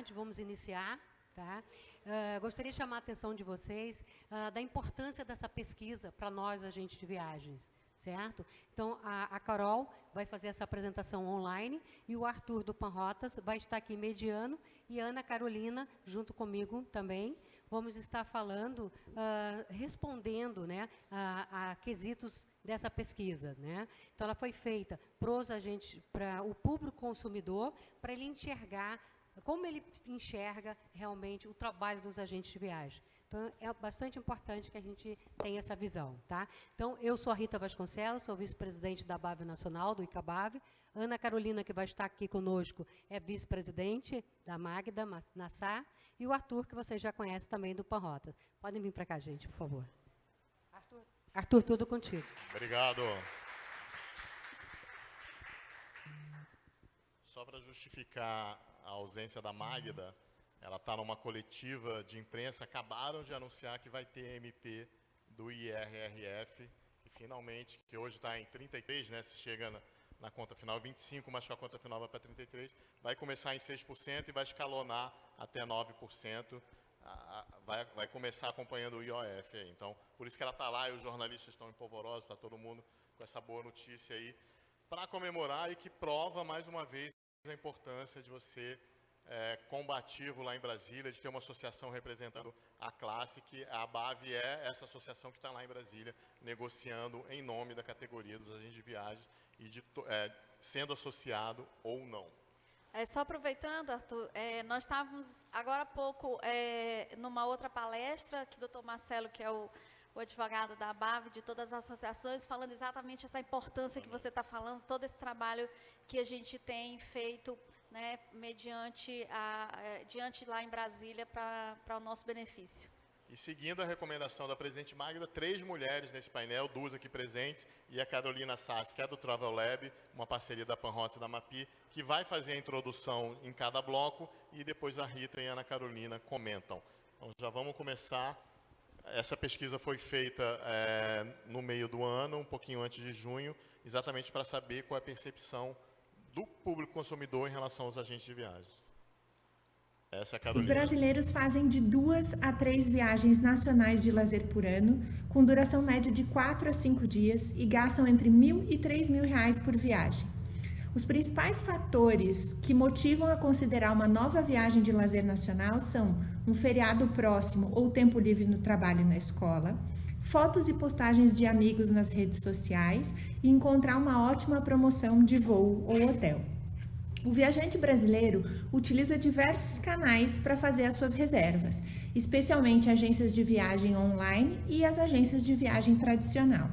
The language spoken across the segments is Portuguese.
tarde, vamos iniciar, tá? Gostaria de chamar a atenção de vocês da importância dessa pesquisa para nós, agentes de viagens, certo? Então, a Carol vai fazer essa apresentação online e o Arthur do Panrotas vai estar aqui mediano e a Ana Carolina, junto comigo também, vamos estar falando, respondendo, né, a quesitos dessa pesquisa, né? Então, ela foi feita para o público consumidor, para ele enxergar como ele enxerga realmente o trabalho dos agentes de viagem. Então, é bastante importante que a gente tenha essa visão, tá? Então, eu sou a Rita Vasconcelos, sou vice-presidente da BAV Nacional, do ICABAV. Ana Carolina, que vai estar aqui conosco, é vice-presidente da Magda Nassar. E o Arthur, que vocês já conhecem também, do Panrotas. Podem vir para cá, gente, por favor. Arthur, tudo contigo. Obrigado. Só para justificar a ausência da Magda, ela está numa coletiva de imprensa, acabaram de anunciar que vai ter MP do IRRF, que finalmente, que hoje está em 33, né, se chega na conta final 25, mas que a conta final vai para 33, vai começar em 6% e vai escalonar até 9%, vai começar acompanhando o IOF aí. Então, por isso que ela está lá e os jornalistas estão empolvorosos, está todo mundo com essa boa notícia aí, para comemorar e que prova, mais uma vez, a importância de você combativo lá em Brasília, de ter uma associação representando a classe, que a BAV é essa associação que está lá em Brasília, negociando em nome da categoria dos agentes de viagens e sendo associado ou não. Só aproveitando, Arthur, nós estávamos agora há pouco numa outra palestra, que o doutor Marcelo, que é o advogado da BAV, de todas as associações, falando exatamente essa importância que você está falando, todo esse trabalho que a gente tem feito, né, diante lá em Brasília para o nosso benefício. E seguindo a recomendação da presidente Magda, 3 mulheres nesse painel, 2 aqui presentes, e a Carolina Sassi, que é do Travel Lab, uma parceria da Panrotas e da MAPI, que vai fazer a introdução em cada bloco, e depois a Rita e a Ana Carolina comentam. Então, já vamos começar. Essa pesquisa foi feita no meio do ano, um pouquinho antes de junho, exatamente para saber qual é a percepção do público consumidor em relação aos agentes de viagens. Essa é a Carolina. Os brasileiros fazem de 2 a 3 viagens nacionais de lazer por ano, com duração média de 4 a 5 dias e gastam entre R$1.000 e R$3.000 por viagem. Os principais fatores que motivam a considerar uma nova viagem de lazer nacional são um feriado próximo ou tempo livre no trabalho e na escola, fotos e postagens de amigos nas redes sociais e encontrar uma ótima promoção de voo ou hotel. O viajante brasileiro utiliza diversos canais para fazer as suas reservas, especialmente agências de viagem online e as agências de viagem tradicional.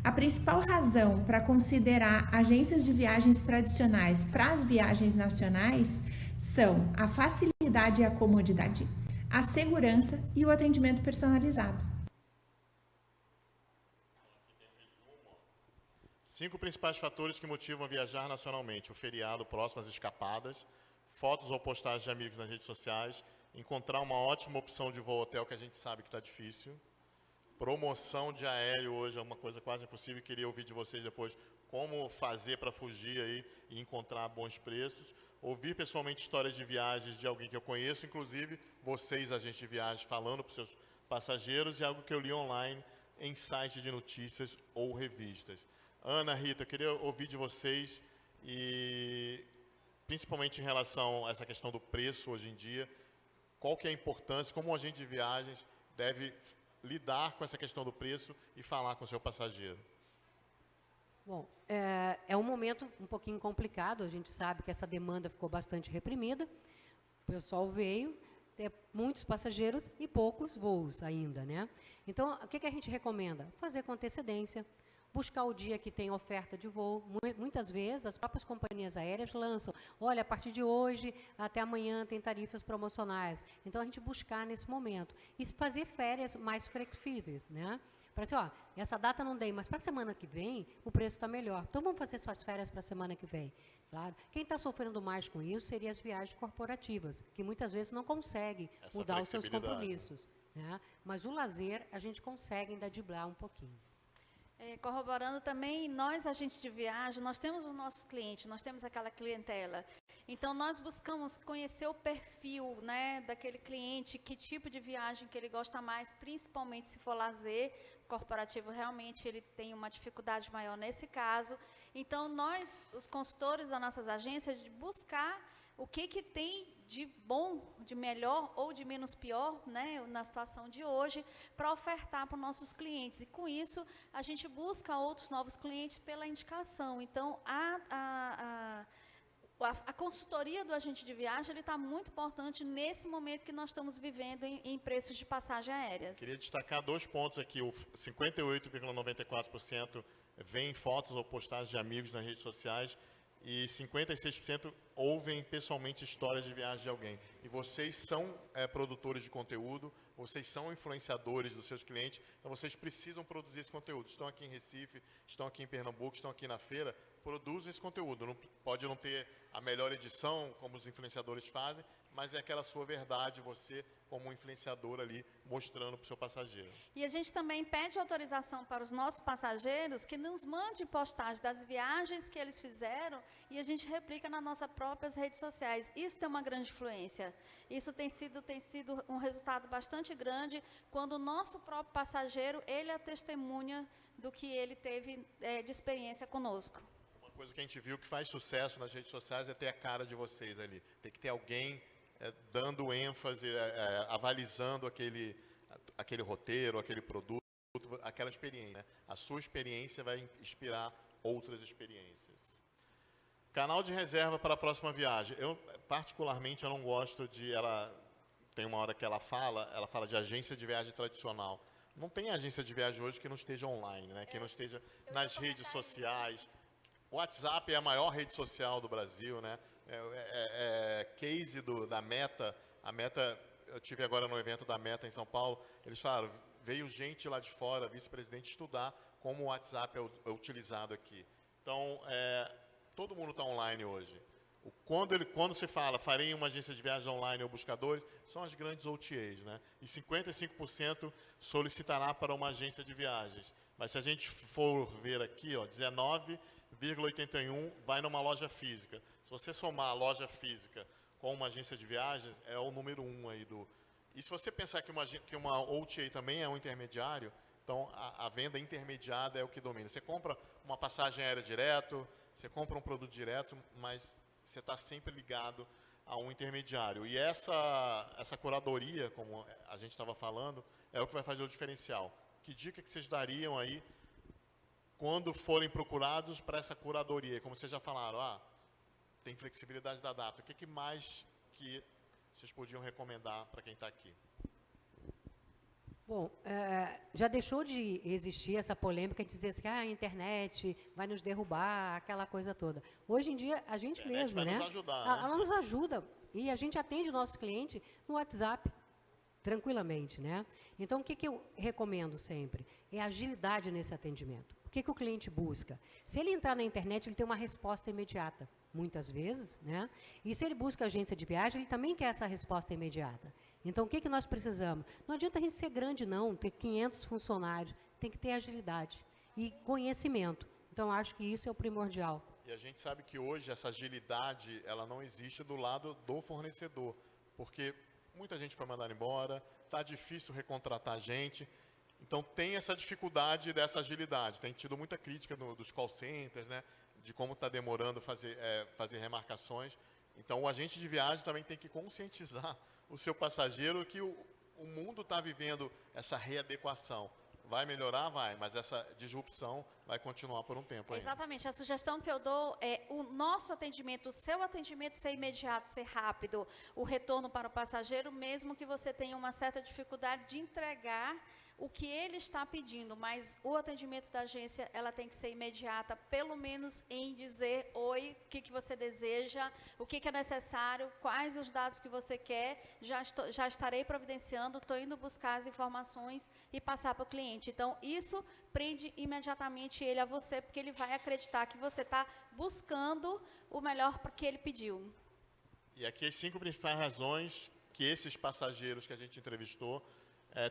A principal razão para considerar agências de viagens tradicionais para as viagens nacionais são a facilidade e a comodidade, a segurança e o atendimento personalizado. 5 principais fatores que motivam a viajar nacionalmente: o feriado próximo, as escapadas, fotos ou postagens de amigos nas redes sociais, encontrar uma ótima opção de voo hotel, que a gente sabe que está difícil, promoção de aéreo hoje é uma coisa quase impossível, queria ouvir de vocês depois como fazer para fugir aí e encontrar bons preços, ouvir pessoalmente histórias de viagens de alguém que eu conheço, inclusive vocês, agentes de viagem, falando para os seus passageiros, e algo que eu li online em sites de notícias ou revistas. Ana, Rita, eu queria ouvir de vocês, e principalmente em relação a essa questão do preço hoje em dia, qual que é a importância, como um agente de viagens deve lidar com essa questão do preço e falar com o seu passageiro. Bom, é um momento um pouquinho complicado, a gente sabe que essa demanda ficou bastante reprimida, o pessoal veio, tem muitos passageiros e poucos voos ainda, né? Então, o que a gente recomenda? Fazer com antecedência, buscar o dia que tem oferta de voo. Muitas vezes, as próprias companhias aéreas lançam, olha, a partir de hoje até amanhã tem tarifas promocionais. Então, a gente buscar nesse momento. E fazer férias mais flexíveis, né? Para dizer, ó, essa data não dei, mas para a semana que vem, o preço está melhor. Então, vamos fazer suas férias para a semana que vem. Claro. Quem está sofrendo mais com isso seria as viagens corporativas, que muitas vezes não conseguem mudar os seus compromissos, né? Mas o lazer, a gente consegue ainda driblar um pouquinho. Corroborando também, nós, agentes de viagem, nós temos os nossos clientes, nós temos aquela clientela. Então, nós buscamos conhecer o perfil, né, daquele cliente, que tipo de viagem que ele gosta mais, principalmente se for lazer. O corporativo realmente ele tem uma dificuldade maior nesse caso. Então, nós, os consultores das nossas agências, de buscar o que tem de bom, de melhor ou de menos pior, né, na situação de hoje, para ofertar para os nossos clientes. E, com isso, a gente busca outros novos clientes pela indicação. Então, a consultoria do agente de viagem está muito importante nesse momento que nós estamos vivendo em preços de passagem aéreas. Queria destacar 2 pontos aqui. O 58,94% vem fotos ou postagens de amigos nas redes sociais e 56% ouvem pessoalmente histórias de viagem de alguém. E vocês são produtores de conteúdo, vocês são influenciadores dos seus clientes, então vocês precisam produzir esse conteúdo. Estão aqui em Recife, estão aqui em Pernambuco, estão aqui na feira, produzem esse conteúdo. Não, pode não ter a melhor edição, como os influenciadores fazem, mas é aquela sua verdade, você como influenciador ali, mostrando para o seu passageiro. E a gente também pede autorização para os nossos passageiros que nos mandem postagem das viagens que eles fizeram e a gente replica nas nossas próprias redes sociais. Isso tem uma grande influência. Isso tem sido um resultado bastante grande quando o nosso próprio passageiro, ele é testemunha do que ele teve de experiência conosco. Uma coisa que a gente viu que faz sucesso nas redes sociais é ter a cara de vocês ali. Tem que ter alguém dando ênfase, avalizando aquele roteiro, aquele produto, aquela experiência. Né? A sua experiência vai inspirar outras experiências. Canal de reserva para a próxima viagem. Eu, particularmente, eu não gosto de... Tem uma hora que ela fala de agência de viagem tradicional. Não tem agência de viagem hoje que não esteja online, né? Que não esteja nas redes sociais. O WhatsApp é a maior rede social do Brasil, né? Case da Meta. A Meta, eu tive agora no evento da Meta em São Paulo, eles falaram, veio gente lá de fora, vice-presidente, estudar como o WhatsApp é utilizado aqui. Então, todo mundo está online hoje. Quando se fala, farei uma agência de viagens online ou buscadores, são as grandes OTAs, né? E 55% solicitará para uma agência de viagens. Mas se a gente for ver aqui, ó, 19,81 vai numa loja física. Se você somar a loja física com uma agência de viagens, é o número 1 aí do... E se você pensar que uma OTA também é um intermediário, então a venda intermediada é o que domina. Você compra uma passagem aérea direto, você compra um produto direto, mas você está sempre ligado a um intermediário. E essa curadoria, como a gente estava falando, é o que vai fazer o diferencial. Que dica que vocês dariam aí quando forem procurados para essa curadoria? Como vocês já falaram, tem flexibilidade da data. O que mais que vocês podiam recomendar para quem está aqui? Bom, já deixou de existir essa polêmica de dizer assim, a internet vai nos derrubar, aquela coisa toda. Hoje em dia, a gente mesmo, vai né? nos ajudar, Ela nos ajuda e a gente atende o nosso cliente no WhatsApp, tranquilamente, né? Então, o que eu recomendo sempre? É agilidade nesse atendimento. O que o cliente busca? Se ele entrar na internet, ele tem uma resposta imediata, muitas vezes, né? E se ele busca agência de viagem, ele também quer essa resposta imediata. Então, o que nós precisamos? Não adianta a gente ser grande, não, ter 500 funcionários, tem que ter agilidade e conhecimento. Então, acho que isso é o primordial. E a gente sabe que hoje essa agilidade, ela não existe do lado do fornecedor, porque muita gente foi mandada embora, está difícil recontratar gente, então tem essa dificuldade dessa agilidade. Tem tido muita crítica dos call centers, né, de como está demorando fazer remarcações. Então, o agente de viagem também tem que conscientizar o seu passageiro que o mundo está vivendo essa readequação. Vai melhorar? Vai, mas essa disrupção vai continuar por um tempo ainda. Exatamente. A sugestão que eu dou é o nosso atendimento, o seu atendimento ser imediato, ser rápido, o retorno para o passageiro, mesmo que você tenha uma certa dificuldade de entregar o que ele está pedindo, mas o atendimento da agência, ela tem que ser imediata, pelo menos em dizer, oi, o que você deseja, o que é necessário, quais os dados que você quer, já estarei providenciando, estou indo buscar as informações e passar para o cliente. Então, isso prende imediatamente ele a você, porque ele vai acreditar que você está buscando o melhor que ele pediu. E aqui as 5 principais razões que esses passageiros que a gente entrevistou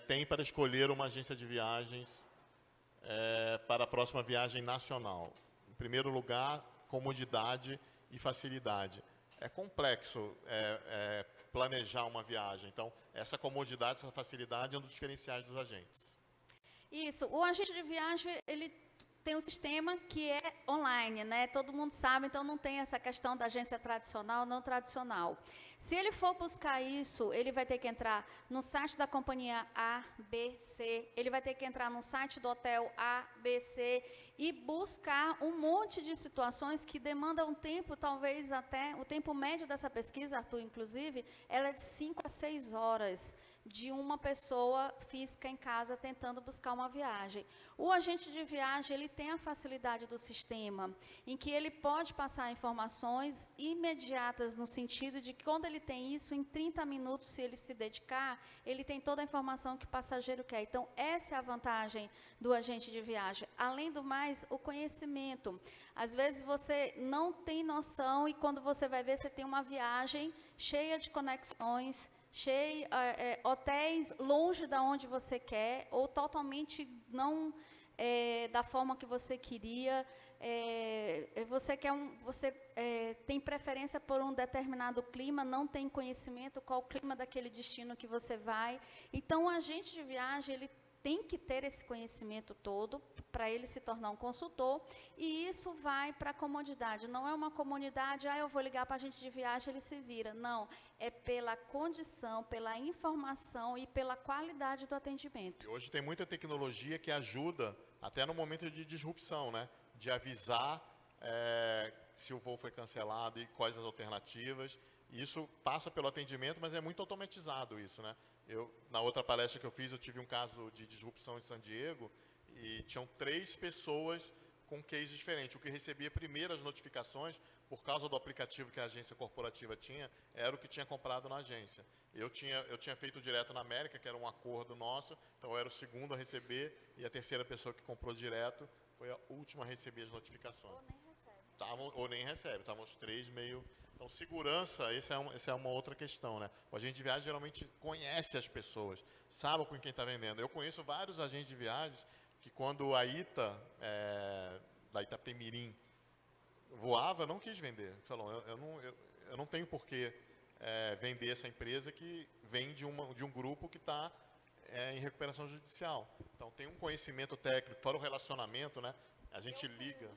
tem para escolher uma agência de viagens para a próxima viagem nacional. Em primeiro lugar, comodidade e facilidade. é complexo planejar uma viagem. Então, essa comodidade, essa facilidade é um dos diferenciais dos agentes. Isso, o agente de viagem, ele tem um sistema que é online, né? Todo mundo sabe, então não tem essa questão da agência tradicional, não tradicional. Se ele for buscar isso, ele vai ter que entrar no site da companhia A, B, C, ele vai ter que entrar no site do hotel A, B, C e buscar um monte de situações que demandam tempo, talvez até, o tempo médio dessa pesquisa, Arthur, inclusive, ela é de 5 a 6 horas de uma pessoa física em casa tentando buscar uma viagem. O agente de viagem, ele tem a facilidade do sistema, em que ele pode passar informações imediatas, no sentido de que quando ele tem isso, em 30 minutos, se ele se dedicar, ele tem toda a informação que o passageiro quer. Então, essa é a vantagem do agente de viagem. Além do mais, o conhecimento. Às vezes, você não tem noção e quando você vai ver, você tem uma viagem cheia de conexões, hotéis longe da onde você quer, ou totalmente não da forma que você queria. Você tem preferência por um determinado clima, não tem conhecimento qual o clima daquele destino que você vai. Então, o agente de viagem, ele tem que ter esse conhecimento todo para ele se tornar um consultor, e isso vai para a comodidade. Não é uma comunidade, eu vou ligar para a agente de viagem, ele se vira. Não, é pela condição, pela informação e pela qualidade do atendimento. E hoje tem muita tecnologia que ajuda, até no momento de disrupção, né? De avisar se o voo foi cancelado e quais as alternativas. Isso passa pelo atendimento, mas é muito automatizado isso, né? Na outra palestra que eu fiz, eu tive um caso de disrupção em San Diego e tinham 3 pessoas com cases diferentes. O que recebia primeiro as notificações, por causa do aplicativo que a agência corporativa tinha, era o que tinha comprado na agência. Eu tinha feito direto na América, que era um acordo nosso, então eu era o segundo a receber e a terceira pessoa que comprou direto foi a última a receber as notificações. Ou nem recebe. Estavam os 3 meio... Então, segurança, essa é uma outra questão, né? O agente de viagem geralmente conhece as pessoas, sabe com quem está vendendo. Eu conheço vários agentes de viagens que quando a ITA, da Itapemirim, voava, não quis vender. Falou, eu não tenho por que vender essa empresa que vem de um grupo que está em recuperação judicial. Então, tem um conhecimento técnico, fora o relacionamento, né? A gente liga.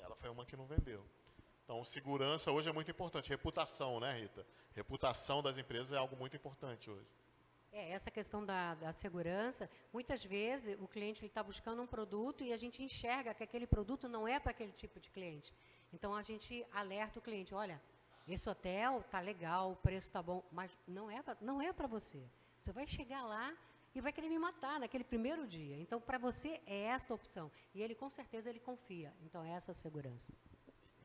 Ela foi uma que não vendeu. Então, segurança hoje é muito importante. Reputação, né, Rita? Reputação das empresas é algo muito importante hoje. Essa questão da segurança, muitas vezes o cliente está buscando um produto e a gente enxerga que aquele produto não é para aquele tipo de cliente. Então, a gente alerta o cliente, olha, esse hotel está legal, o preço está bom, mas não é para você. Você vai chegar lá e vai querer me matar naquele primeiro dia. Então, para você é esta opção. E ele, com certeza, ele confia. Então, é essa a segurança.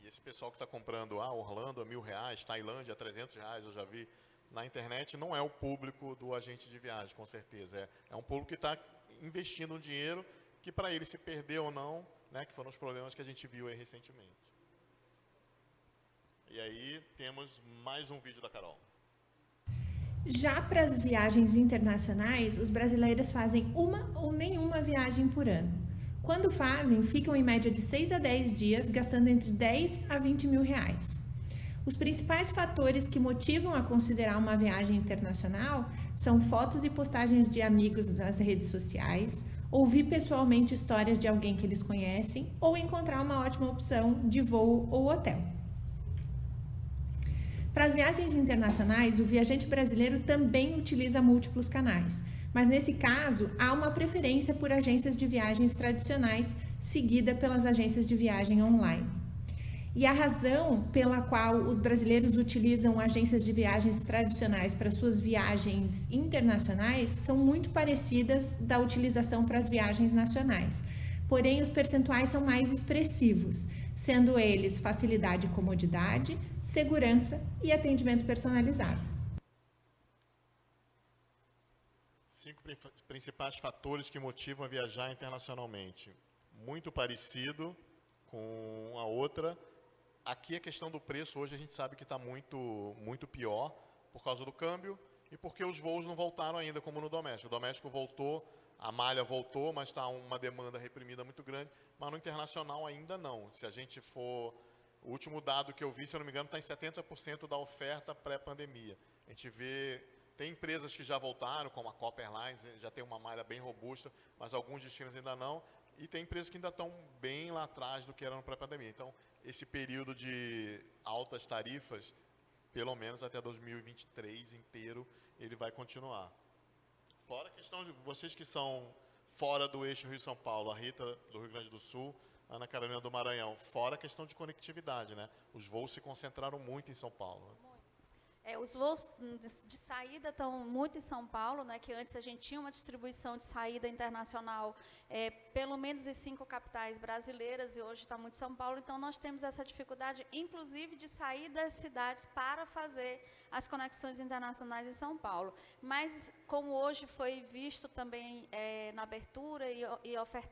E esse pessoal que está comprando Orlando a R$1.000, Tailândia a R$300, eu já vi na internet, não é o público do agente de viagem, com certeza. É um público que está investindo um dinheiro que para ele se perder ou não, né, que foram os problemas que a gente viu aí recentemente. E aí temos mais um vídeo da Carol. Já para as viagens internacionais, os brasileiros fazem uma ou nenhuma viagem por ano. Quando fazem, ficam em média de 6 a 10 dias, gastando entre 10 a 20 mil reais. Os principais fatores que motivam a considerar uma viagem internacional são fotos e postagens de amigos nas redes sociais, ouvir pessoalmente histórias de alguém que eles conhecem ou encontrar uma ótima opção de voo ou hotel. Para as viagens internacionais, o viajante brasileiro também utiliza múltiplos canais, mas nesse caso há uma preferência por agências de viagens tradicionais, seguida pelas agências de viagem online. E a razão pela qual os brasileiros utilizam agências de viagens tradicionais para suas viagens internacionais são muito parecidas da utilização para as viagens nacionais. Porém, os percentuais são mais expressivos, sendo eles facilidade e comodidade, segurança e atendimento personalizado. 5 principais fatores que motivam a viajar internacionalmente. Muito parecido com a outra. Aqui a questão do preço, hoje a gente sabe que está muito pior por causa do câmbio e porque os voos não voltaram ainda como no doméstico. O doméstico voltou, a malha voltou, mas está uma demanda reprimida muito grande, mas no internacional ainda não. Se a gente for O último dado que eu vi, se eu não me engano, está em 70% da oferta pré-pandemia. A gente vê, tem empresas que já voltaram, como a Copa Airlines, já tem uma malha bem robusta, mas alguns destinos ainda não. E tem empresas que ainda estão bem lá atrás do que era no pré-pandemia. Então, esse período de altas tarifas, pelo menos até 2023 inteiro, ele vai continuar. Fora a questão de vocês que são fora do eixo Rio-São Paulo, a Rita do Rio Grande do Sul, a Ana Carolina do Maranhão, fora a questão de conectividade, né? Os voos se concentraram muito em São Paulo. Os voos de saída estão muito em São Paulo, né, que antes a gente tinha uma distribuição de saída internacional, pelo menos em 5 capitais brasileiras, e hoje está muito em São Paulo, então nós temos essa dificuldade, inclusive, de sair das cidades para fazer as conexões internacionais em São Paulo. Mas, como hoje foi visto também na abertura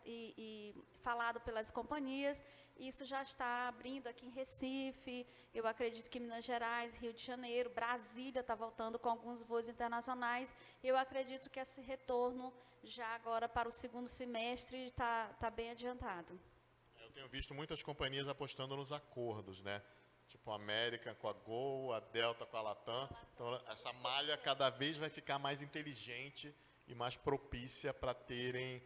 e falado pelas companhias, isso já está abrindo aqui em Recife, eu acredito que Minas Gerais, Rio de Janeiro, Brasília está voltando com alguns voos internacionais. Eu acredito que esse retorno, já agora para o segundo semestre, está bem adiantado. Eu tenho visto muitas companhias apostando nos acordos, né? Tipo a América com a Gol, a Delta com a Latam. Então, essa malha cada vez vai ficar mais inteligente e mais propícia para terem,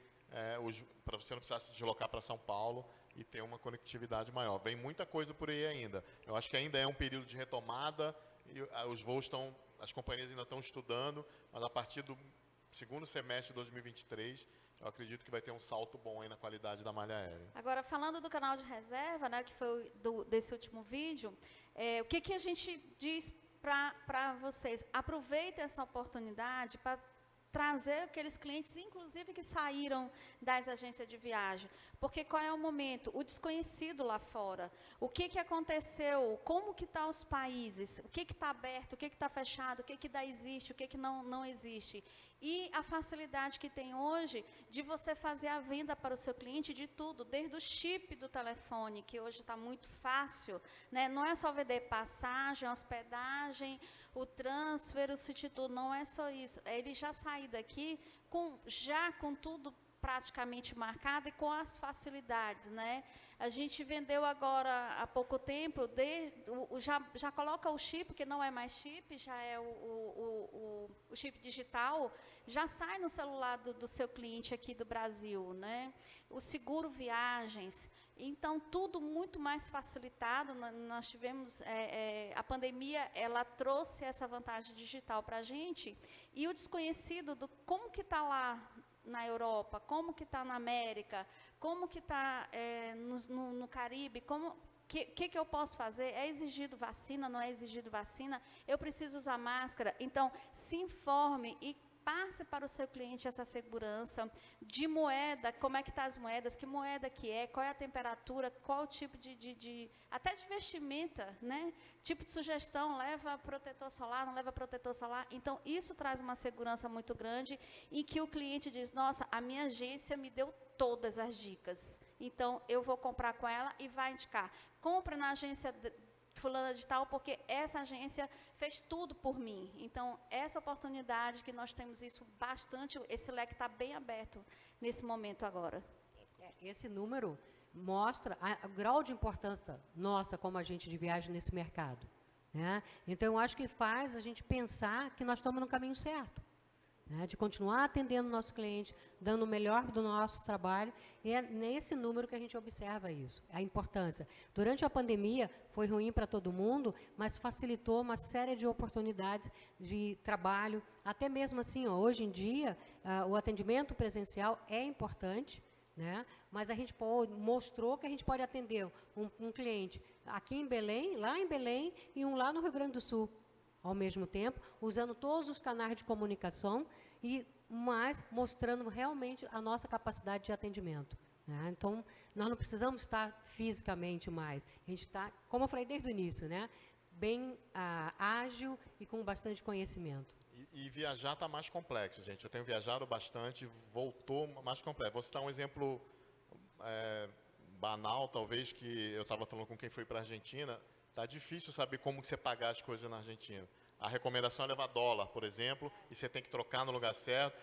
para você não precisar se deslocar para São Paulo e ter uma conectividade maior. Vem muita coisa por aí ainda. Eu acho que ainda é um período de retomada, e os voos estão, as companhias ainda estão estudando, mas a partir do segundo semestre de 2023, eu acredito que vai ter um salto bom aí na qualidade da malha aérea. Agora, falando do canal de reserva, né, que foi desse último vídeo, o que a gente diz para vocês? Aproveitem essa oportunidade para trazer aqueles clientes, inclusive, que saíram das agências de viagem. Porque qual é o momento? O desconhecido lá fora. O que aconteceu? Como que estão os países? O que está aberto? O que está fechado? O que ainda existe? O que não existe? E a facilidade que tem hoje de você fazer a venda para o seu cliente de tudo, desde o chip do telefone, que hoje está muito fácil, né? Não é só vender passagem, hospedagem, o transfer, o substituto, não é só isso. Ele já sai daqui com tudo praticamente marcado e com as facilidades, né? A gente vendeu agora há pouco tempo, já coloca o chip, que não é mais chip, já é o chip digital, já sai no celular do seu cliente aqui do Brasil, né? O seguro viagens, então tudo muito mais facilitado. Nós tivemos, a pandemia, ela trouxe essa vantagem digital para a gente, e o desconhecido do como que está lá na Europa, como que está na América, como que está no Caribe, que eu posso fazer? É exigido vacina, não é exigido vacina? Eu preciso usar máscara? Então, se informe e passe para o seu cliente essa segurança de moeda, como é que está as moedas, que moeda que é, qual é a temperatura, qual o tipo até de vestimenta, né? Tipo de sugestão, leva protetor solar, não leva protetor solar. Então, isso traz uma segurança muito grande, em que o cliente diz, nossa, a minha agência me deu todas as dicas, então eu vou comprar com ela e vai indicar. Compra na agência fulana de tal, porque essa agência fez tudo por mim. Então, essa oportunidade que nós temos isso bastante, esse leque está bem aberto nesse momento agora. Esse número mostra o grau de importância nossa como agente de viagem nesse mercado, né? Então, eu acho que faz a gente pensar que nós estamos no caminho certo, né? De continuar atendendo o nosso cliente, dando o melhor do nosso trabalho, e é nesse número que a gente observa isso, a importância. Durante a pandemia, foi ruim para todo mundo, mas facilitou uma série de oportunidades de trabalho, até mesmo assim, hoje em dia, o atendimento presencial é importante, né? Mas a gente mostrou que a gente pode atender um cliente aqui em Belém, lá em Belém, e um lá no Rio Grande do Sul, ao mesmo tempo, usando todos os canais de comunicação, mas mostrando realmente a nossa capacidade de atendimento, né? Então, nós não precisamos estar fisicamente mais. A gente está, como eu falei desde o início, né? Bem ágil e com bastante conhecimento. E viajar está mais complexo, gente. Eu tenho viajado bastante, voltou mais complexo. Vou citar um exemplo banal, talvez, que eu estava falando com quem foi para a Argentina. Está difícil saber como que você pagar as coisas na Argentina. A recomendação é levar dólar, por exemplo, e você tem que trocar no lugar certo.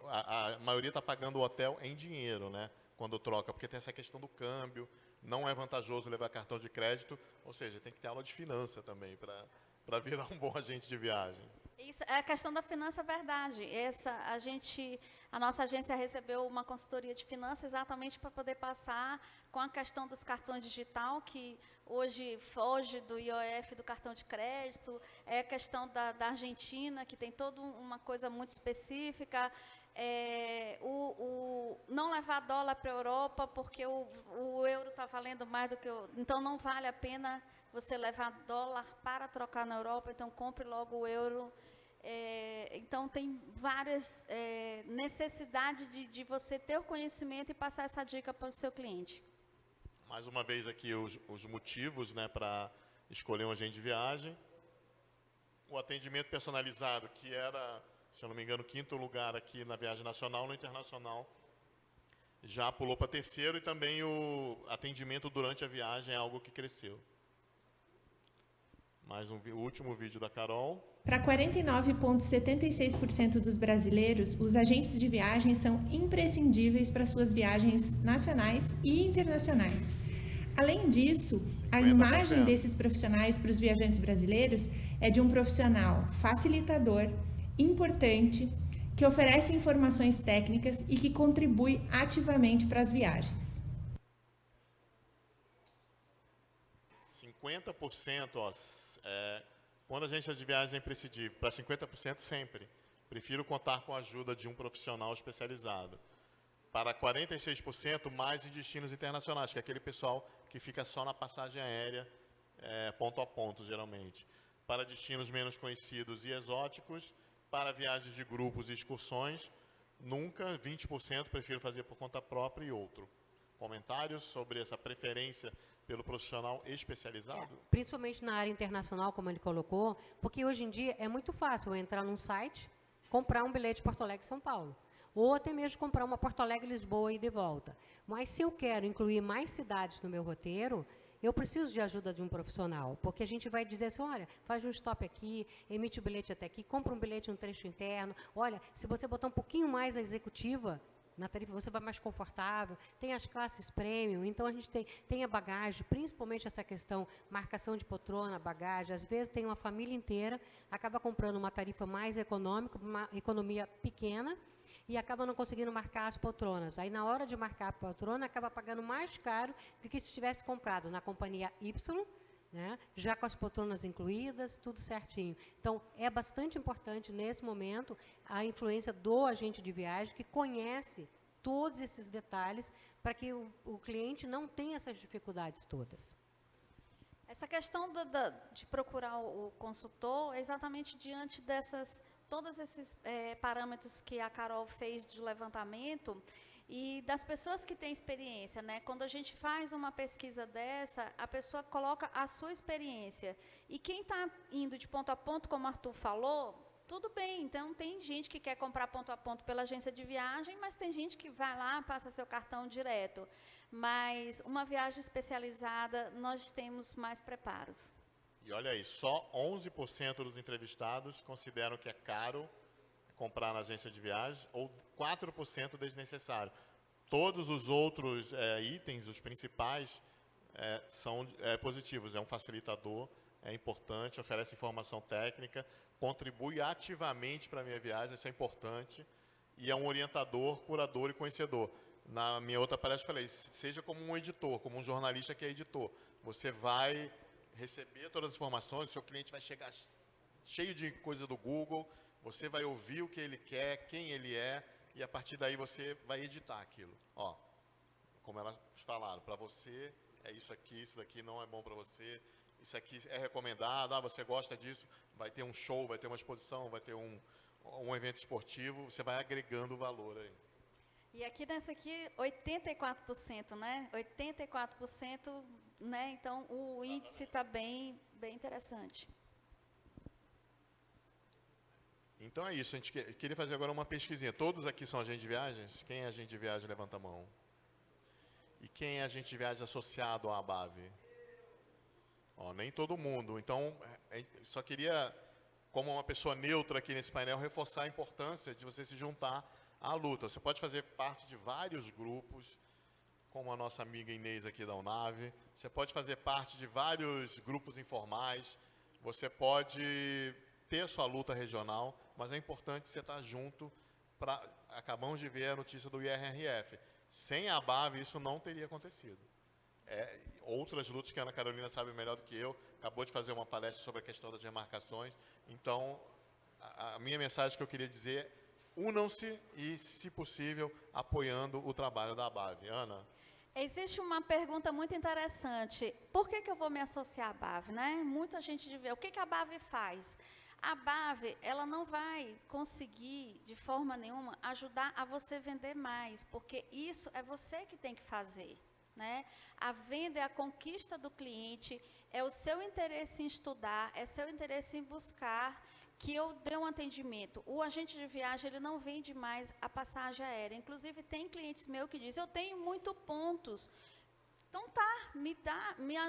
A maioria está pagando o hotel em dinheiro, né, quando troca, porque tem essa questão do câmbio. não é vantajoso levar cartão de crédito, ou seja, tem que ter aula de finança também para virar um bom agente de viagem. Isso, a questão da finança é verdade. A nossa agência recebeu uma consultoria de finanças exatamente para poder passar com a questão dos cartões digital, que hoje foge do IOF do cartão de crédito, é a questão da Argentina, que tem toda uma coisa muito específica, não levar dólar para a Europa, porque o euro está valendo mais do que então não vale a pena você levar dólar para trocar na Europa, então compre logo o euro. Então, tem várias necessidades de você ter o conhecimento e passar essa dica para o seu cliente. Mais uma vez aqui os motivos, né, para escolher um agente de viagem. O atendimento personalizado, que era, se eu não me engano, 5º lugar aqui na viagem nacional, no internacional, já pulou para 3º, e também o atendimento durante a viagem é algo que cresceu. Mais o último vídeo da Carol. Para 49,76% dos brasileiros, os agentes de viagem são imprescindíveis para suas viagens nacionais e internacionais. Além disso, a 50%. imagem desses profissionais para os viajantes brasileiros é de um profissional facilitador, importante, que oferece informações técnicas e que contribui ativamente para as viagens. 50%, quando a agência de viagem é imprescindível, para 50% sempre. Prefiro contar com a ajuda de um profissional especializado. Para 46%, mais em destinos internacionais, que é aquele pessoal que fica só na passagem aérea, ponto a ponto, geralmente. Para destinos menos conhecidos e exóticos, para viagens de grupos e excursões, nunca, 20%, prefiro fazer por conta própria e outro. Comentários sobre essa preferência pelo profissional especializado? Principalmente na área internacional, como ele colocou, porque hoje em dia é muito fácil eu entrar num site, comprar um bilhete de Porto Alegre São Paulo, ou até mesmo comprar uma Porto Alegre Lisboa e de volta. Mas se eu quero incluir mais cidades no meu roteiro, eu preciso de ajuda de um profissional, porque a gente vai dizer assim, olha, faz um stop aqui, emite o bilhete até aqui, compra um bilhete no trecho interno, olha, se você botar um pouquinho mais a executiva, na tarifa você vai mais confortável, tem as classes premium, então a gente tem a bagagem, principalmente essa questão, marcação de poltrona, bagagem, às vezes tem uma família inteira, acaba comprando uma tarifa mais econômica, uma economia pequena, e acaba não conseguindo marcar as poltronas. Aí, na hora de marcar a poltrona, acaba pagando mais caro do que se tivesse comprado na companhia Y, né, já com as poltronas incluídas, tudo certinho. Então, é bastante importante, nesse momento, a influência do agente de viagem, que conhece todos esses detalhes, para que o cliente não tenha essas dificuldades todas. Essa questão de procurar o consultor é exatamente diante todos esses parâmetros que a Carol fez de levantamento e das pessoas que têm experiência, né? Quando a gente faz uma pesquisa dessa, a pessoa coloca a sua experiência. E quem está indo de ponto a ponto, como o Arthur falou, tudo bem. Então, tem gente que quer comprar ponto a ponto pela agência de viagem, mas tem gente que vai lá, passa seu cartão direto. Mas uma viagem especializada, nós temos mais preparos. E olha aí, só 11% dos entrevistados consideram que é caro comprar na agência de viagens, ou 4% desnecessário. Todos os outros itens, os principais, são positivos. É um facilitador, é importante, oferece informação técnica, contribui ativamente para a minha viagem, isso é importante, e é um orientador, curador e conhecedor. Na minha outra palestra eu falei, seja como um editor, como um jornalista que é editor. Você vai receber todas as informações, o seu cliente vai chegar cheio de coisa do Google, você vai ouvir o que ele quer, quem ele é, e a partir daí você vai editar aquilo. Ó, como elas falaram, para você é isso aqui, isso daqui não é bom para você, isso aqui é recomendado, você gosta disso, vai ter um show, vai ter uma exposição, vai ter um evento esportivo, você vai agregando valor aí. E aqui nessa aqui, 84%, né? 84%, né? Então, o índice está bem interessante. Então é isso, a gente queria fazer agora uma pesquisinha. Todos aqui são agentes de viagens? Quem é agente de viagem, levanta a mão. E quem é agente de viagem associado à ABAV? Ó, nem todo mundo. Então, só queria, como uma pessoa neutra aqui nesse painel, reforçar a importância de você se juntar à luta. Você pode fazer parte de vários grupos, como a nossa amiga Inês aqui da UNAV. Você pode fazer parte de vários grupos informais. Você pode ter sua luta regional, mas é importante você estar junto. Acabamos de ver a notícia do IRRF. Sem a ABAV, isso não teria acontecido. Outras lutas que a Ana Carolina sabe melhor do que eu, acabou de fazer uma palestra sobre a questão das demarcações. Então, a minha mensagem que eu queria dizer, unam-se e, se possível, apoiando o trabalho da ABAV. Ana? Existe uma pergunta muito interessante. Por que eu vou me associar à ABAV, né? Muita gente vê. O que a ABAV faz? A ABAV, ela não vai conseguir, de forma nenhuma, ajudar a você vender mais, porque isso é você que tem que fazer, né? A venda é a conquista do cliente, é o seu interesse em estudar, é seu interesse em buscar que eu dê um atendimento. O agente de viagem, ele não vende mais a passagem aérea. Inclusive, tem clientes meus que dizem, eu tenho muito pontos. Então tá,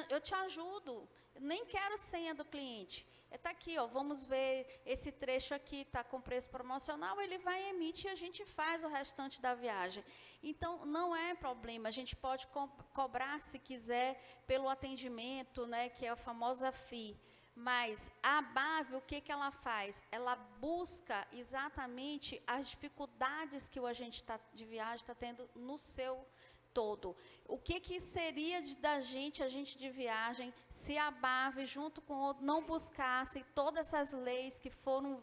eu te ajudo. Eu nem quero senha do cliente. Está aqui, ó, vamos ver esse trecho aqui, está com preço promocional, ele vai emitir e a gente faz o restante da viagem. Então, não é problema, a gente pode cobrar, se quiser, pelo atendimento, né, que é a famosa FII. Mas a ABAV, o que ela faz? Ela busca exatamente as dificuldades que o agente de viagem está tendo no seu todo. O que seria da gente, agente de viagem, se a ABAV, junto com o outro, não buscasse todas essas leis que foram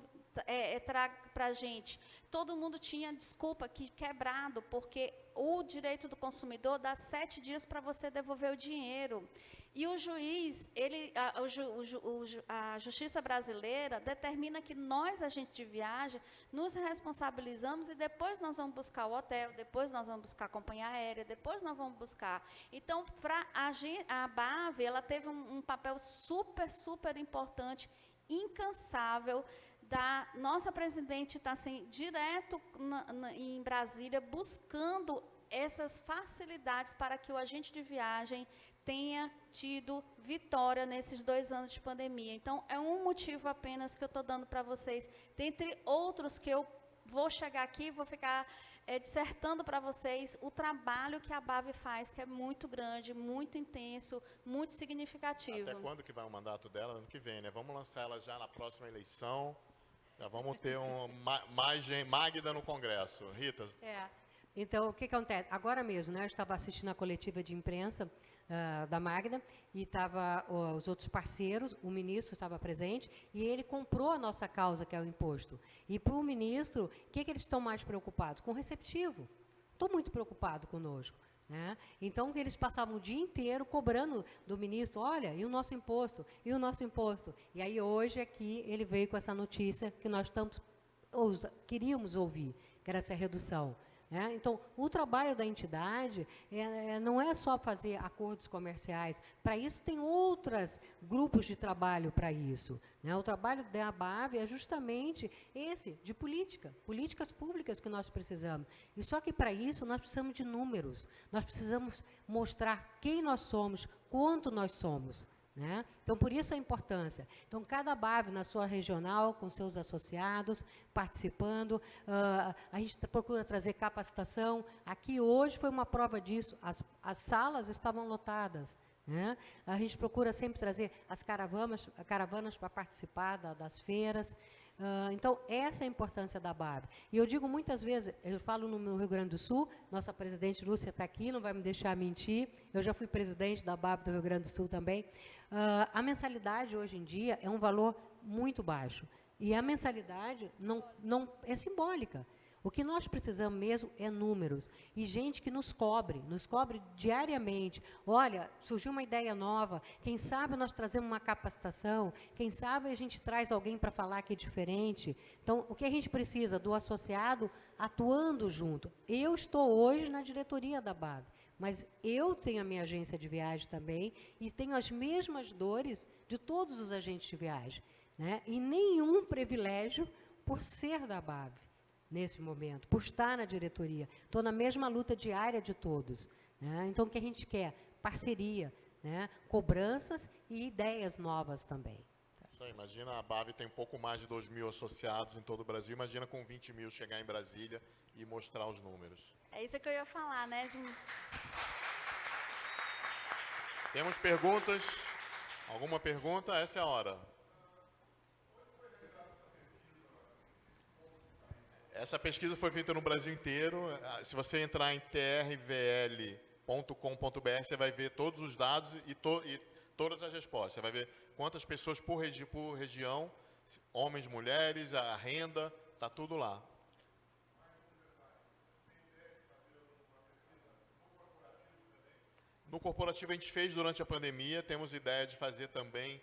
para a gente? Todo mundo tinha, desculpa, quebrado, porque o direito do consumidor dá 7 dias para você devolver o dinheiro. E o juiz, a Justiça Brasileira determina que nós, agentes de viagem, nos responsabilizamos e depois nós vamos buscar o hotel, depois nós vamos buscar a companhia aérea, depois nós vamos buscar. Então, a ABAV, ela teve um papel super, super importante, incansável, da nossa presidente estar assim, direto em Brasília, buscando essas facilidades para que o agente de viagem tenha tido vitória nesses 2 anos de pandemia. Então, é um motivo apenas que eu estou dando para vocês, dentre outros que eu vou chegar aqui e vou ficar dissertando para vocês o trabalho que a ABAV faz, que é muito grande, muito intenso, muito significativo. Até quando que vai o mandato dela? Ano que vem, né? Vamos lançar ela já na próxima eleição. Já vamos ter mais Magda no Congresso. Rita? Então, o que acontece? Agora mesmo, né, eu estava assistindo a coletiva de imprensa da Magda, e estavam os outros parceiros, o ministro estava presente, e ele comprou a nossa causa, que é o imposto. E para o ministro, o que eles estão mais preocupados? Com o receptivo. Estou muito preocupado conosco. Né? Então, eles passavam o dia inteiro cobrando do ministro, olha, e o nosso imposto? E o nosso imposto? E aí, hoje, aqui, ele veio com essa notícia que nós tanto queríamos ouvir, que era essa redução. Então, o trabalho da entidade não é só fazer acordos comerciais. Para isso, tem outros grupos de trabalho para isso. O trabalho da ABAV é justamente esse, de políticas públicas que nós precisamos. E só que, para isso, nós precisamos de números. Nós precisamos mostrar quem nós somos, quanto nós somos. Então, por isso a importância. Então, cada ABAV na sua regional, com seus associados, participando, a gente procura trazer capacitação. Aqui hoje foi uma prova disso, as salas estavam lotadas. A gente procura sempre trazer as caravanas para participar das feiras. Então, essa é a importância da ABAV. E eu digo muitas vezes, eu falo no Rio Grande do Sul, nossa presidente Lúcia está aqui, não vai me deixar mentir, eu já fui presidente da ABAV do Rio Grande do Sul também. A mensalidade, hoje em dia, é um valor muito baixo. E a mensalidade não é simbólica. O que nós precisamos mesmo é números. E gente que nos cobre diariamente. Olha, surgiu uma ideia nova, quem sabe nós trazemos uma capacitação, quem sabe a gente traz alguém para falar que é diferente. Então, o que a gente precisa? Do associado atuando junto. Eu estou hoje na diretoria da ABAV, mas eu tenho a minha agência de viagem também e tenho as mesmas dores de todos os agentes de viagem. E nenhum privilégio por ser da ABAV. Nesse momento, por estar na diretoria. Estou na mesma luta diária de todos. Então, o que a gente quer? Parceria, cobranças e ideias novas também. Isso aí, imagina, a ABAV tem um pouco mais de 2.000 associados em todo o Brasil, imagina com 20.000 chegar em Brasília e mostrar os números. É isso que eu ia falar, né? Temos perguntas? Alguma pergunta? Essa é a hora. Essa pesquisa foi feita no Brasil inteiro. Se você entrar em trvl.com.br, você vai ver todos os dados e todas as respostas. Você vai ver quantas pessoas por região, homens, mulheres, a renda, está tudo lá. No corporativo a gente fez durante a pandemia, temos ideia de fazer também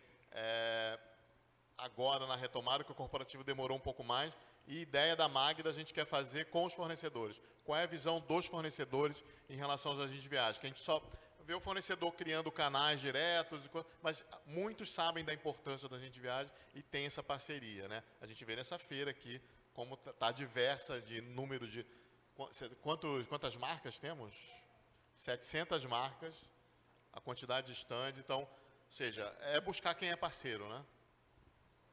agora na retomada, que o corporativo demorou um pouco mais, e ideia da Magda a gente quer fazer com os fornecedores. Qual é a visão dos fornecedores em relação aos agentes de viagem? Que a gente só vê o fornecedor criando canais diretos, mas muitos sabem da importância do agente de viagem e tem essa parceria, né? A gente vê nessa feira aqui como está diversa de número de... Quantas marcas temos? 700 marcas, a quantidade de stands, então, ou seja, é buscar quem é parceiro, né?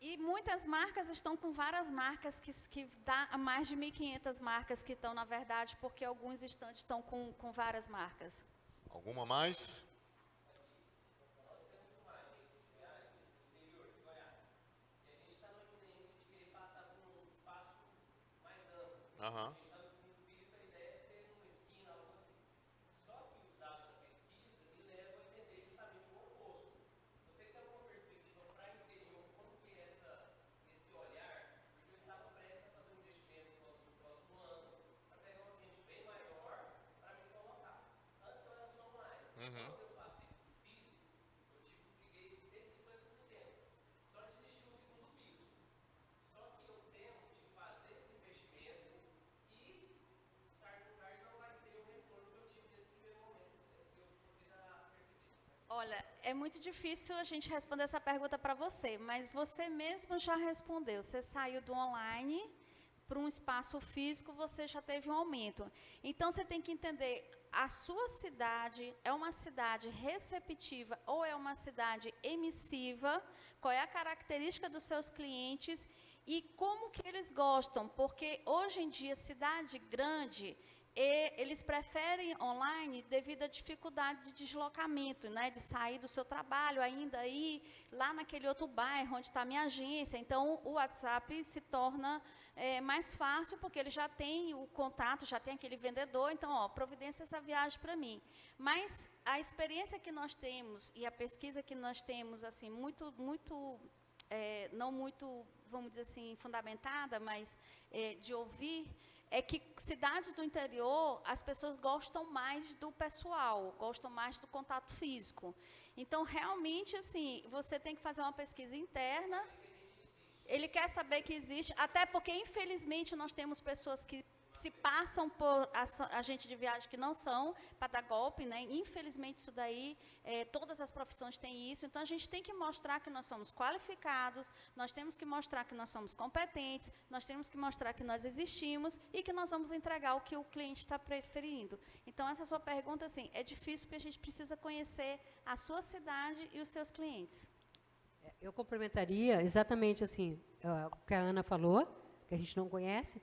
E muitas marcas estão com várias marcas, que dá a mais de 1.500 marcas que estão, na verdade, porque alguns estandes estão com várias marcas. Alguma mais? Aham. Uhum. Olha, é muito difícil a gente responder essa pergunta para você, mas você mesmo já respondeu. Você saiu do online para um espaço físico, você já teve um aumento. Então, você tem que entender, a sua cidade é uma cidade receptiva ou é uma cidade emissiva? Qual é a característica dos seus clientes e como que eles gostam? Porque, hoje em dia, cidade grande... eles preferem online devido à dificuldade de deslocamento, né, de sair do seu trabalho, ainda ir lá naquele outro bairro onde está a minha agência. Então, o WhatsApp se torna mais fácil, porque ele já tem o contato, já tem aquele vendedor, então, ó, providência essa viagem para mim. Mas a experiência que nós temos e a pesquisa que nós temos, assim, não muito, vamos dizer assim, fundamentada, mas de ouvir, é que cidades do interior, as pessoas gostam mais do pessoal, gostam mais do contato físico. Então, realmente, assim, você tem que fazer uma pesquisa interna. Ele quer saber que existe, até porque, infelizmente, nós temos pessoas que se passam por agente de viagem que não são, para dar golpe, né? Infelizmente, isso daí, todas as profissões têm isso. Então, a gente tem que mostrar que nós somos qualificados, nós temos que mostrar que nós somos competentes, nós temos que mostrar que nós existimos e que nós vamos entregar o que o cliente está preferindo. Então, essa sua pergunta, assim, é difícil porque a gente precisa conhecer a sua cidade e os seus clientes. Eu complementaria exatamente assim, o que a Ana falou, que a gente não conhece.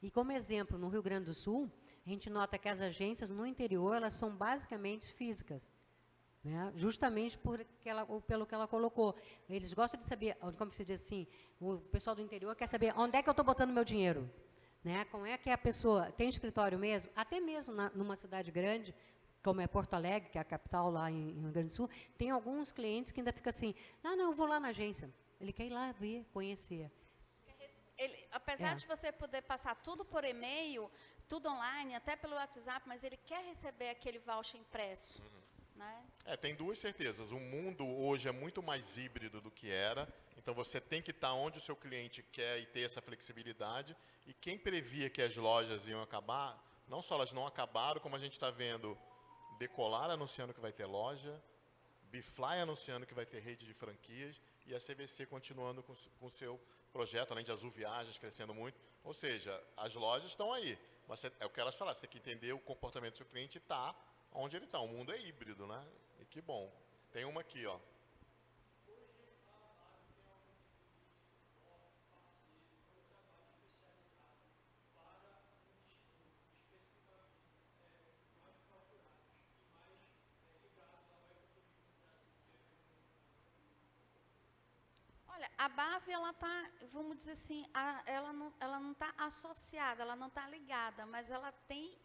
E como exemplo, no Rio Grande do Sul, a gente nota que as agências no interior, elas são basicamente físicas, né? Justamente pelo que ela colocou. Eles gostam de saber, como se diz assim, o pessoal do interior quer saber onde é que eu estou botando meu dinheiro, né? Como é que a pessoa tem escritório mesmo, até mesmo numa cidade grande, como é Porto Alegre, que é a capital lá em Rio Grande do Sul, tem alguns clientes que ainda ficam assim, não, eu vou lá na agência. Ele quer ir lá ver, conhecer. Apesar de você poder passar tudo por e-mail, tudo online, até pelo WhatsApp, mas ele quer receber aquele voucher impresso. Né? Tem duas certezas. O mundo hoje é muito mais híbrido do que era, então você tem que estar onde o seu cliente quer e ter essa flexibilidade. E quem previa que as lojas iam acabar, não só elas não acabaram, como a gente está vendo Decolar anunciando que vai ter loja, Bifly anunciando que vai ter rede de franquias e a CVC continuando com o seu projeto, além de Azul Viagens crescendo muito. Ou seja, as lojas estão aí. Mas é o que elas falaram, você tem que entender o comportamento do seu cliente e estar onde ele está. O mundo é híbrido, né? E que bom. Tem uma aqui, ó. A BAV, ela está, vamos dizer assim, ela não está associada, ela não está ligada, mas ela tem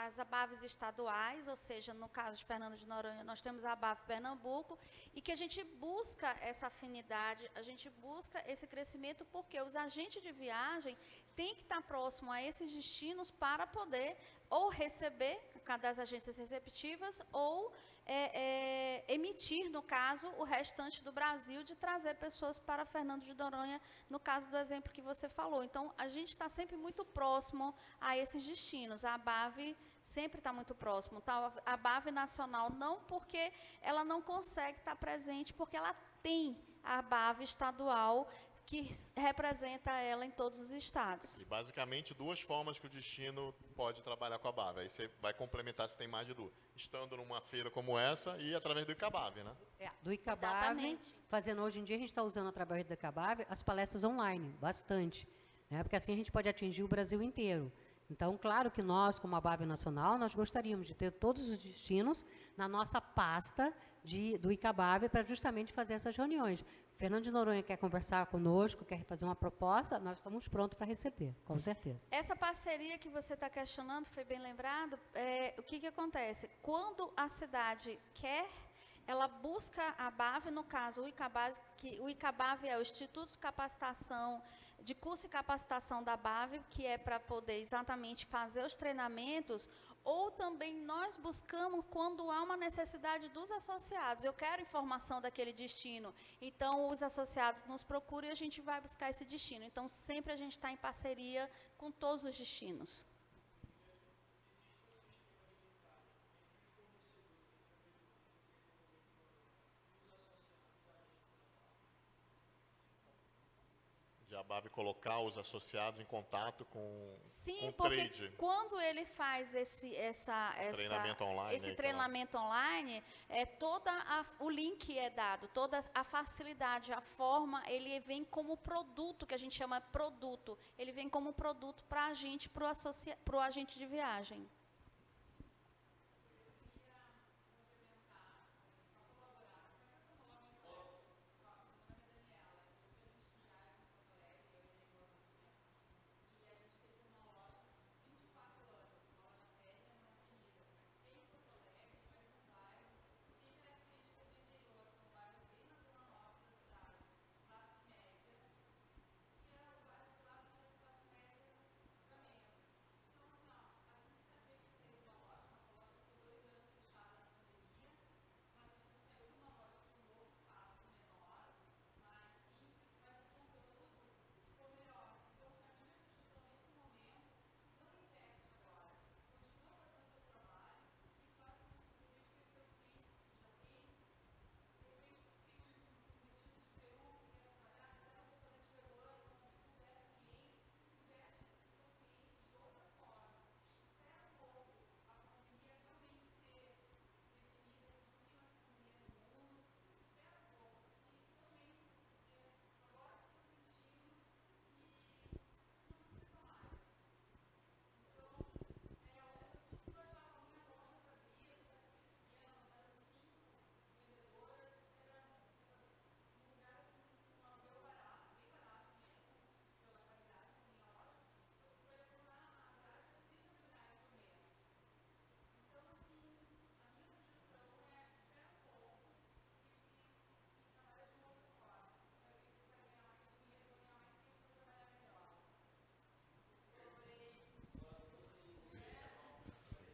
as ABAVs estaduais, ou seja, no caso de Fernando de Noronha, nós temos a ABAV Pernambuco, e que a gente busca essa afinidade, a gente busca esse crescimento, porque os agentes de viagem têm que estar próximos a esses destinos para poder ou receber, das agências receptivas, ou emitir, no caso, o restante do Brasil, de trazer pessoas para Fernando de Noronha, no caso do exemplo que você falou. Então, a gente está sempre muito próximo a esses destinos. A ABAV sempre está muito próximo. Tá? A ABAV nacional não, porque ela não consegue estar presente, porque ela tem a ABAV estadual, que representa ela em todos os estados. E basicamente 2 formas que o destino pode trabalhar com a BAV. Aí você vai complementar se tem mais de 2. Estando numa feira como essa e através do ICABAV, né? Do ICABAV, Exatamente. fazendo hoje em dia, a gente está usando através do ICABAV as palestras online, bastante. Né? Porque assim a gente pode atingir o Brasil inteiro. Então, claro que nós, como a BAV Nacional, nós gostaríamos de ter todos os destinos na nossa pasta do ICABAV para justamente fazer essas reuniões. Fernando de Noronha quer conversar conosco, quer fazer uma proposta, nós estamos prontos para receber, com certeza. Essa parceria que você está questionando, foi bem lembrado, o que acontece? Quando a cidade quer, ela busca a BAV, no caso, o ICABAV é o Instituto de Capacitação, de Curso e Capacitação da BAV, que é para poder exatamente fazer os treinamentos, ou também nós buscamos quando há uma necessidade dos associados. Eu quero informação daquele destino, então os associados nos procuram e a gente vai buscar esse destino. Então, sempre a gente está em parceria com todos os destinos. De a BAV colocar os associados em contato com Sim, o porque trade. quando ele faz esse treinamento online, o link é dado, toda a facilidade, a forma, ele vem como produto, que a gente chama produto, ele vem como produto para a gente, para o agente de viagem.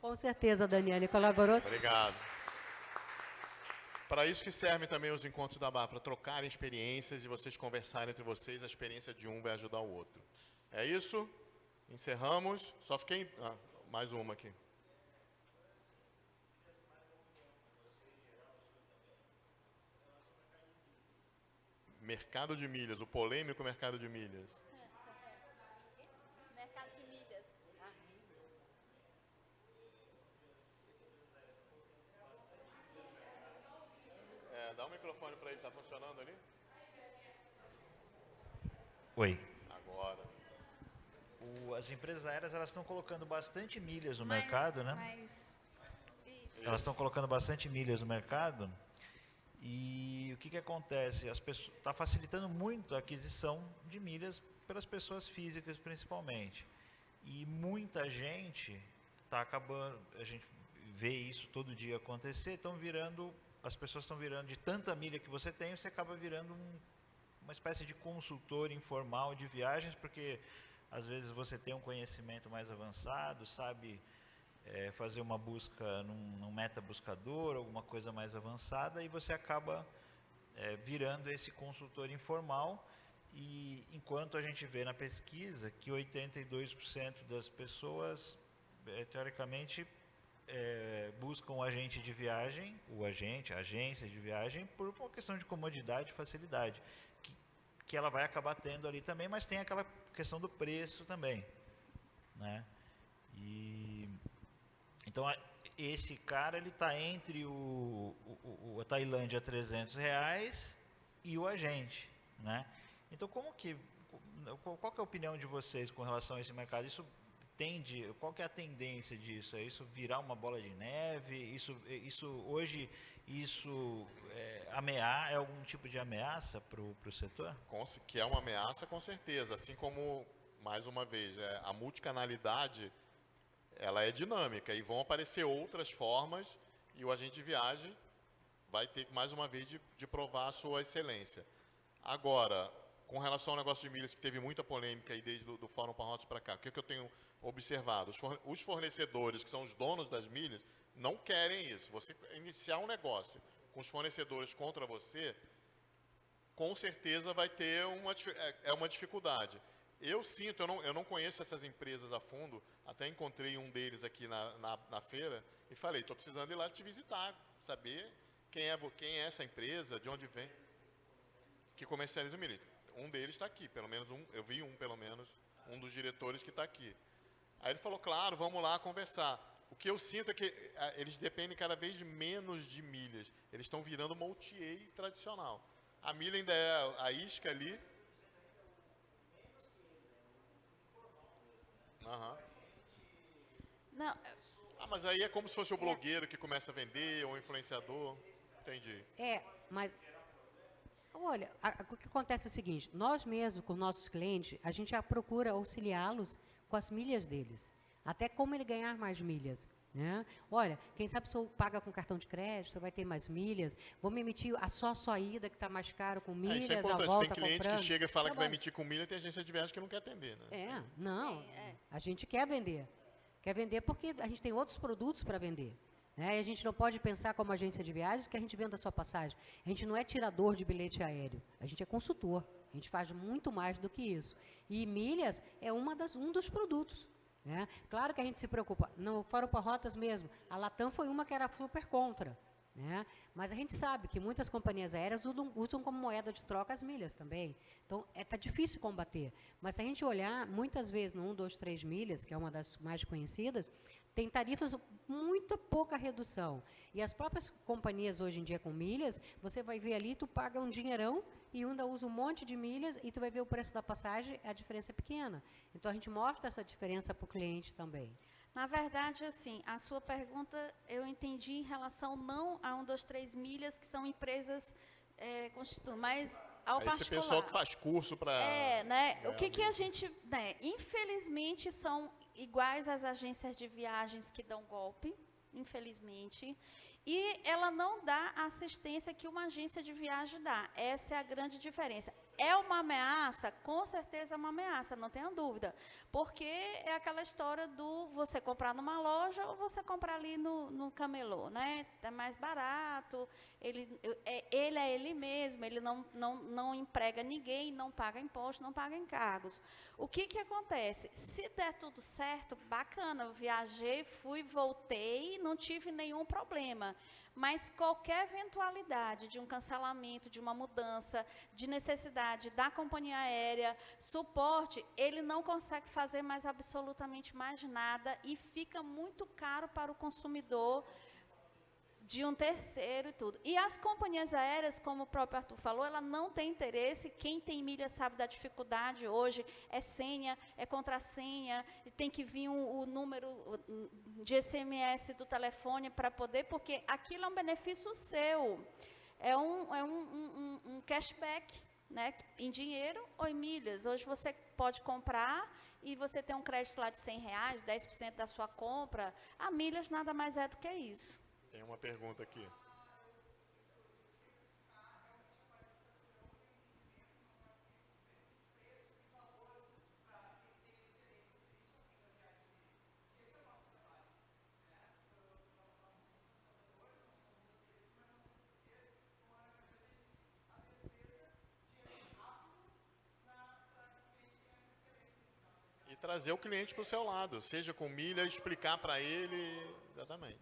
Com certeza, Daniele, colaborou. Obrigado. Para isso que servem também os encontros da BAV, para trocarem experiências e vocês conversarem entre vocês, a experiência de um vai ajudar o outro. É isso? Encerramos. Só fiquei... mais uma aqui. Mercado de milhas, o polêmico mercado de milhas. Mercado de milhas. Dá o microfone para ele, está funcionando ali? Oi. Agora. As empresas aéreas, elas estão colocando bastante milhas no mercado, né? Elas estão colocando bastante milhas no mercado E o que acontece? Está facilitando muito a aquisição de milhas pelas pessoas físicas, principalmente. E muita gente está acabando, a gente vê isso todo dia acontecer, as pessoas estão virando, de tanta milha que você tem, você acaba virando uma espécie de consultor informal de viagens, porque às vezes você tem um conhecimento mais avançado, sabe fazer uma busca num metabuscador, alguma coisa mais avançada, e você acaba virando esse consultor informal. E enquanto a gente vê na pesquisa que 82% das pessoas, teoricamente, buscam o agente de viagem, a agência de viagem, por uma questão de comodidade e facilidade, que ela vai acabar tendo ali também, mas tem aquela questão do preço também, né? Então, esse cara, ele está entre a Tailândia a R$300 e o agente, né? Então, qual que é a opinião de vocês com relação a esse mercado? Qual que é a tendência disso? É isso virar uma bola de neve? Hoje é algum tipo de ameaça para o setor? Que é uma ameaça, com certeza. Assim como, mais uma vez, a multicanalidade, ela é dinâmica e vão aparecer outras formas e o agente de viagem vai ter, mais uma vez, de provar a sua excelência. Agora, com relação ao negócio de milhas, que teve muita polêmica aí desde do Fórum Parrotas para cá, o que eu tenho observado? Os fornecedores, que são os donos das milhas, não querem isso. Você iniciar um negócio com os fornecedores contra você, com certeza vai ter uma dificuldade. Eu sinto, eu não conheço essas empresas a fundo, até encontrei um deles aqui na feira e falei, estou precisando ir lá te visitar, saber quem é essa empresa, de onde vem, que comercializa milhas. Um deles está aqui, pelo menos eu vi um dos diretores que está aqui. Aí ele falou, claro, vamos lá conversar. O que eu sinto é que eles dependem cada vez menos de milhas. Eles estão virando uma OTA tradicional. A milha ainda é a isca ali. Uhum. Não, mas aí é como se fosse o blogueiro que começa a vender, ou o influenciador. Entendi. Mas... Olha, o que acontece é o seguinte, nós mesmos, com nossos clientes, a gente já procura auxiliá-los com as milhas deles, até como ele ganhar mais milhas, né? Olha, quem sabe se eu paga com cartão de crédito, vai ter mais milhas, vamos emitir a sua ida, que está mais caro, com milhas, isso é importante. a volta tem cliente comprando. que chega e fala que vai emitir com milha, tem agência de viagem que não quer atender, né? A gente quer vender porque a gente tem outros produtos para vender. E a gente não pode pensar como agência de viagens que a gente venda só passagem. A gente não é tirador de bilhete aéreo, a gente é consultor. A gente faz muito mais do que isso. E milhas é um dos produtos. Né? Claro que a gente se preocupa. No Fórum Parrotas mesmo, a Latam foi uma que era super contra. Né? Mas a gente sabe que muitas companhias aéreas usam como moeda de troca as milhas também. Então, está difícil combater. Mas se a gente olhar, muitas vezes no 1, 2, 3 milhas, que é uma das mais conhecidas, tem tarifas muito pouca redução. E as próprias companhias hoje em dia com milhas, você vai ver ali, tu paga um dinheirão e ainda usa um monte de milhas e tu vai ver o preço da passagem, a diferença é pequena. Então, a gente mostra essa diferença para o cliente também. Na verdade, assim, a sua pergunta eu entendi em relação não a 1, 2, 3 milhas, que são empresas constituídas, mas ao particular. Esse pessoal que faz curso para... né? O que a gente... Né, infelizmente, são iguais às agências de viagens que dão golpe, infelizmente, e ela não dá a assistência que uma agência de viagem dá. Essa é a grande diferença. É uma ameaça? Com certeza é uma ameaça, não tenha dúvida. Porque é aquela história do você comprar numa loja ou você comprar ali no camelô, né? É mais barato, ele é ele mesmo, ele não emprega ninguém, não paga imposto, não paga encargos. O que acontece? Se der tudo certo, bacana, eu viajei, fui, voltei, não tive nenhum problema. Mas qualquer eventualidade de um cancelamento, de uma mudança, de necessidade da companhia aérea, suporte, ele não consegue fazer mais absolutamente mais nada e fica muito caro para o consumidor de um terceiro e tudo. E as companhias aéreas, como o próprio Arthur falou, ela não tem interesse, quem tem milha sabe da dificuldade hoje, é senha, é contrassenha, tem que vir o número de SMS do telefone para poder, porque aquilo é um benefício seu. é um cashback, né, em dinheiro ou em milhas. Hoje você pode comprar e você tem um crédito lá de R$100, 10% da sua compra. A milhas nada mais é do que isso. Tem uma pergunta aqui. E trazer o cliente para o seu lado, seja com milha, explicar para ele, exatamente.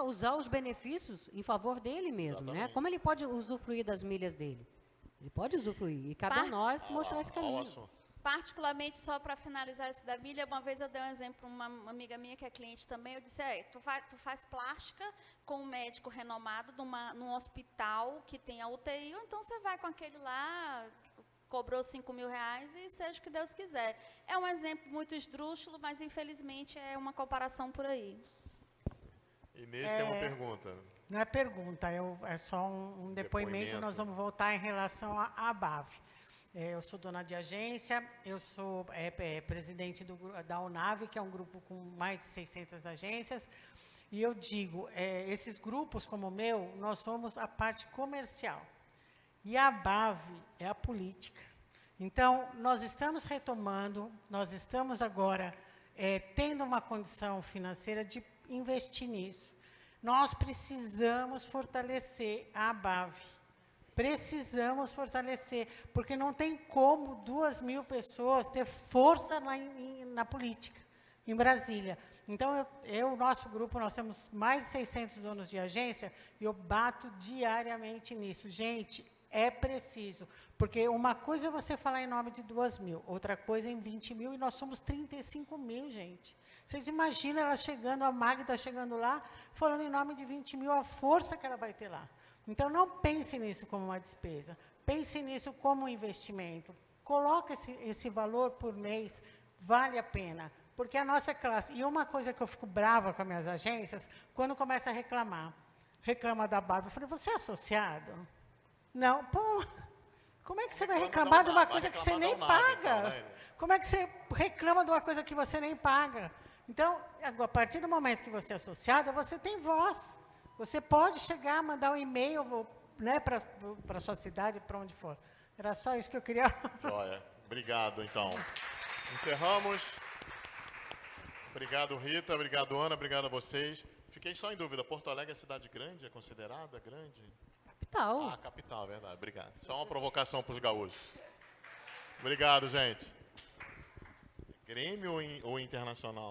Usar os benefícios em favor dele mesmo, né? Exatamente. Como ele pode usufruir das milhas dele? Ele pode usufruir. E cabe a nós mostrar esse Ao caminho. assunto. Particularmente, só para finalizar esse da milha, uma vez eu dei um exemplo para uma amiga minha que é cliente também, eu disse, tu faz plástica com um médico renomado num hospital que tem a UTI, ou então você vai com aquele lá, cobrou R$5.000 e seja o que Deus quiser. É um exemplo muito esdrúxulo, mas infelizmente é uma comparação por aí. Inês tem uma pergunta. Não é pergunta, é só um depoimento. Nós vamos voltar em relação à ABAV. Eu sou dona de agência, eu sou presidente da UNAV, que é um grupo com mais de 600 agências, e eu digo, esses grupos como o meu, nós somos a parte comercial, e a ABAV é a política. Então, nós estamos retomando, nós estamos agora tendo uma condição financeira de investir nisso. Nós precisamos fortalecer a ABAV. Precisamos fortalecer, porque não tem como 2.000 pessoas ter força na política, em Brasília. Então, o nosso grupo, nós temos mais de 600 donos de agência, e eu bato diariamente nisso. Gente, é preciso, porque uma coisa é você falar em nome de 2.000, outra coisa é em 20.000, e nós somos 35.000, gente. Vocês imaginam ela chegando, a Magda chegando lá, falando em nome de 20.000, a força que ela vai ter lá. Então, não pense nisso como uma despesa, pense nisso como um investimento. Coloque esse valor por mês, vale a pena, porque a nossa classe... E uma coisa que eu fico brava com as minhas agências, quando começa a reclama da ABAV, eu falei, você é associado? Não, pô, como é que você vai reclamar de uma coisa que você nem paga? Como é que você reclama de uma coisa que você nem paga? Então, a partir do momento que você é associada, você tem voz. Você pode chegar, mandar um e-mail, né, para a sua cidade, para onde for. Era só isso que eu queria... Joia. Obrigado, então. Encerramos. Obrigado, Rita. Obrigado, Ana. Obrigado a vocês. Fiquei só em dúvida. Porto Alegre é cidade grande? É considerada grande? Capital. Ah, capital, verdade. Obrigado. Só uma provocação para os gaúchos. Obrigado, gente. Grêmio ou internacional?